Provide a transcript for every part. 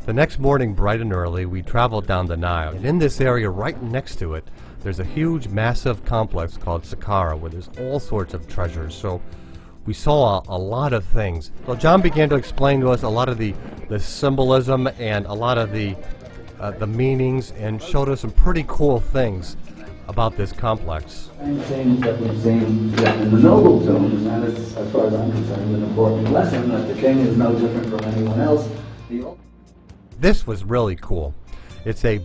The next morning, bright and early, we traveled down the Nile. And in this area right next to it, there's a huge, massive complex called Saqqara where there's all sorts of treasures. So we saw a lot of things. So John began to explain to us a lot of the symbolism and a lot of the meanings, and showed us some pretty cool things about this complex. Things that we've seen in the noble tombs, and it's, as far as I'm concerned, an important lesson that the king is no different from anyone else. This was really cool. It's a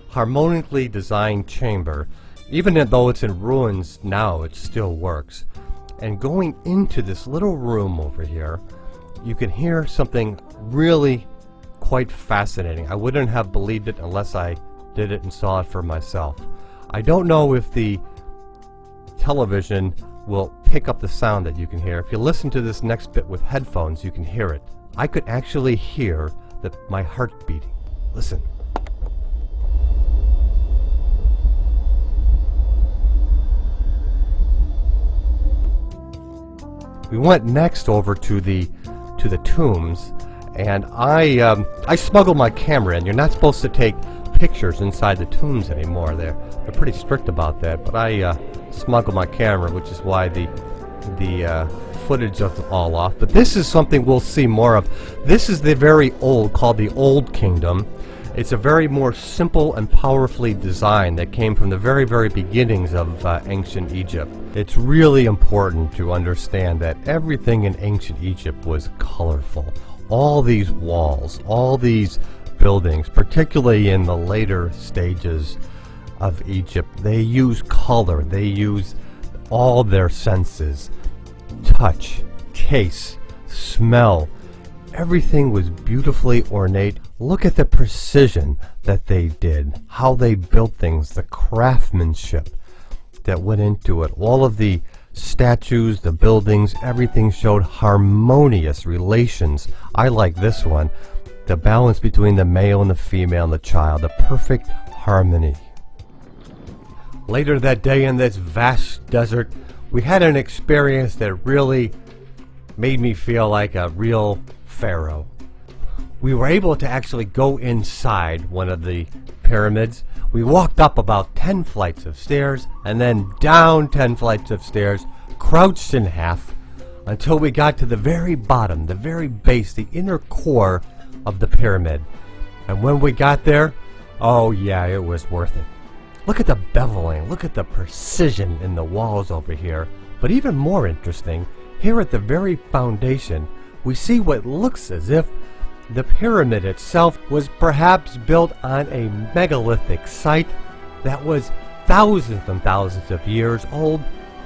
harmonically designed chamber. Even though it's in ruins now, it still works. And going into this little room over here, you can hear something really quite fascinating. I wouldn't have believed it unless I did it and saw it for myself. I don't know if the television will pick up the sound that you can hear. If you listen to this next bit with headphones, you can hear it. I could actually hear my heart beating. Listen. We went next over to the tombs, and I smuggled my camera in. You're not supposed to take pictures inside the tombs anymore. They're pretty strict about that. But I smuggled my camera, which is why the footage is all off. But this is something we'll see more of. This is the very old, called the Old Kingdom. It's a very more simple and powerfully designed that came from the very, very beginnings of ancient Egypt. It's really important to understand that everything in ancient Egypt was colorful. All these walls, all these buildings, particularly in the later stages of Egypt, they use color. They use all their senses. Touch, taste, smell. Everything was beautifully ornate. Look at the precision that they did, how they built things, the craftsmanship that went into it. All of the statues, the buildings, everything showed harmonious relations. I like this one. The balance between the male and the female and the child, the perfect harmony. Later that day in this vast desert, we had an experience that really made me feel like a real pharaoh. We were able to actually go inside one of the pyramids. We walked up about 10 flights of stairs and then down 10 flights of stairs, crouched in half, until we got to the very bottom, the very base, the inner core of the pyramid. And when we got there, oh yeah, it was worth it. Look at the beveling, look at the precision in the walls over here. But even more interesting, here at the very foundation, we see what looks as if the pyramid itself was perhaps built on a megalithic site that was thousands and thousands of years old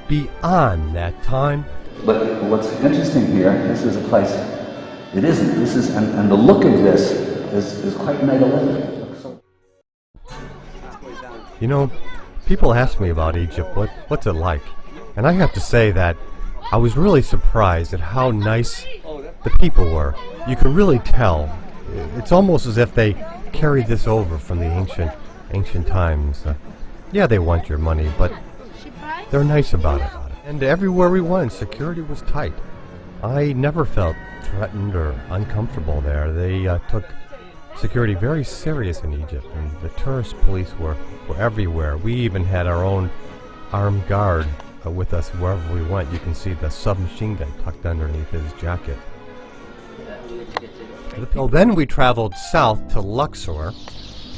beyond that time. But what's interesting here, this is a place, it isn't, this is, and the look of this is quite megalithic. You know, people ask me about Egypt, what's it like? And I have to say that I was really surprised at how nice the people were. You can really tell. It's almost as if they carried this over from the ancient times. Yeah, they want your money, but they're nice about it. And everywhere we went, security was tight. I never felt threatened or uncomfortable there. They took security very serious in Egypt, and the tourist police were everywhere. We even had our own armed guard with us wherever we went. You can see the submachine gun tucked underneath his jacket. So then we traveled south to Luxor.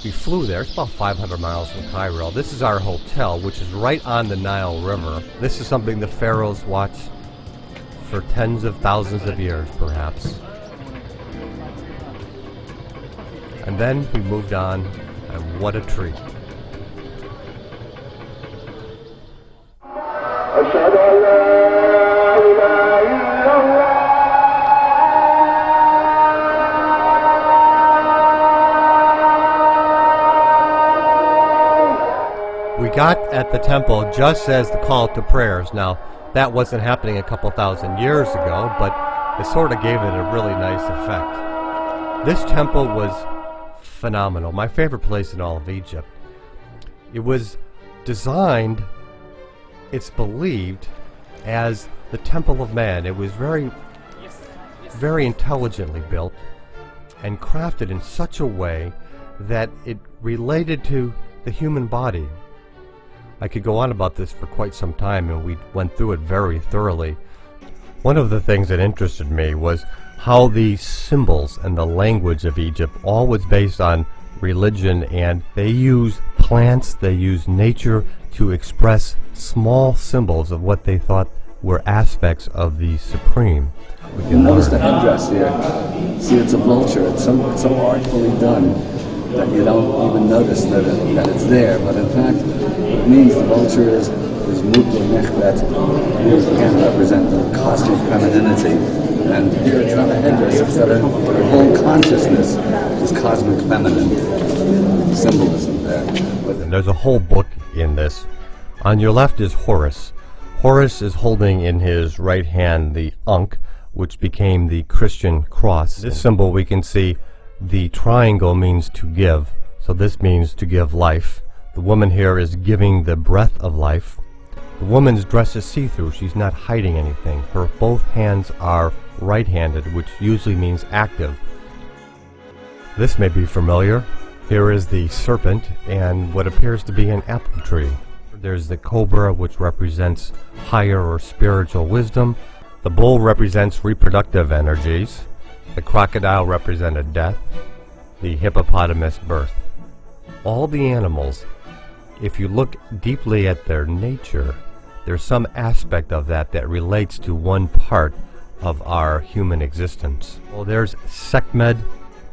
We flew there. It's about 500 miles from Cairo. This is our hotel, which is right on the Nile River. This is something the pharaohs watched for tens of thousands of years, perhaps. And then we moved on, and what a treat. We got at the temple just as the call to prayers. Now, that wasn't happening a couple thousand years ago, but it sort of gave it a really nice effect. This temple was phenomenal. My favorite place in all of Egypt. It was designed, it's believed, as the Temple of Man. It was very intelligently built, and crafted in such a way that it related to the human body. I could go on about this for quite some time, and we went through it very thoroughly. One of the things that interested me was how the symbols and the language of Egypt all was based on religion, and they use plants, they use nature to express small symbols of what they thought were aspects of the supreme. You notice the headdress here. See, it's a vulture. It's so artfully done that you don't even notice that it's there. But in fact, it means the vulture is Mut Nechbet, again represent the cosmic femininity. And here it's not a headdress, it's that her whole consciousness is cosmic feminine symbolism there. And there's a whole book in this. On your left is Horus. Horus is holding in his right hand the ankh, which became the Christian cross. This symbol, we can see the triangle means to give, so this means to give life. The woman here is giving the breath of life. The woman's dress is see-through. She's not hiding anything. Her both hands are right-handed, which usually means active. This may be familiar. Here is the serpent and what appears to be an apple tree. There's the cobra, which represents higher or spiritual wisdom. The bull represents reproductive energies. The crocodile represented death. The hippopotamus, birth. All the animals, if you look deeply at their nature, there's some aspect of that relates to one part of our human existence. Well, there's Sekhmet,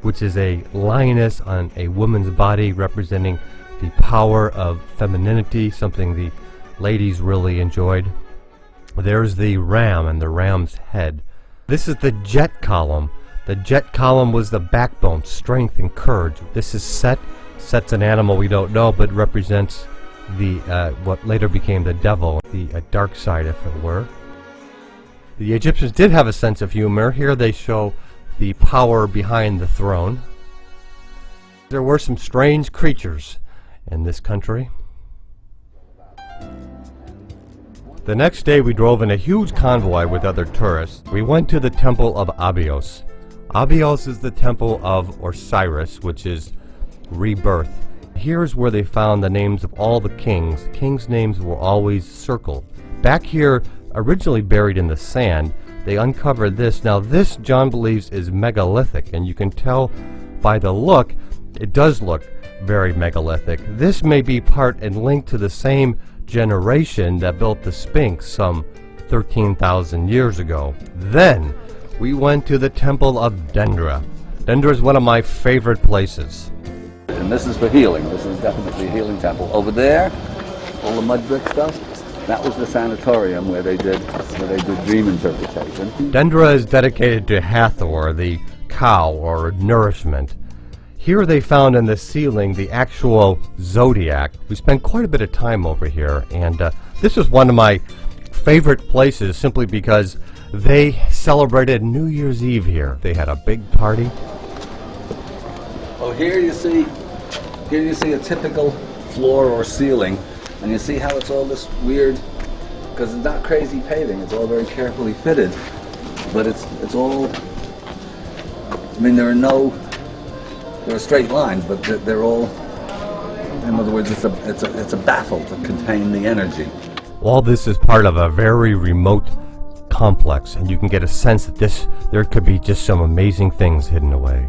which is a lioness on a woman's body representing the power of femininity, something the ladies really enjoyed. There's the ram and the ram's head. This is the jet column. The jet column was the backbone, strength and courage. This is Set. Set's an animal we don't know, but represents the what later became the devil, the dark side, if it were. The Egyptians did have a sense of humor. Here they show the power behind the throne. There were some strange creatures in this country. The next day we drove in a huge convoy with other tourists. We went to the temple of Abydos. Abydos is the temple of Osiris, which is rebirth. Here's where they found the names of all the kings. Kings' names were always circled. Back here, originally buried in the sand, they uncovered this. Now this, John believes, is megalithic, and you can tell by the look, it does look very megalithic. This may be part and linked to the same generation that built the Sphinx some 13,000 years ago. Then we went to the temple of Dendra. Dendra is one of my favorite places. And this is for healing. This is definitely a healing temple. Over there, all the mud brick stuff, that was the sanatorium where they did dream interpretation. Dendra is dedicated to Hathor, the cow or nourishment. Here they found in the ceiling the actual zodiac. We spent quite a bit of time over here, and this is one of my favorite places simply because they celebrated New Year's Eve here. They had a big party. Oh, here you see a typical floor or ceiling, and you see how it's all this weird, because it's not crazy paving, it's all very carefully fitted, but it's all, I mean, there are straight lines, but they're all, in other words, it's a baffle to contain the energy. All this is part of a very remote complex, and you can get a sense that there could be just some amazing things hidden away.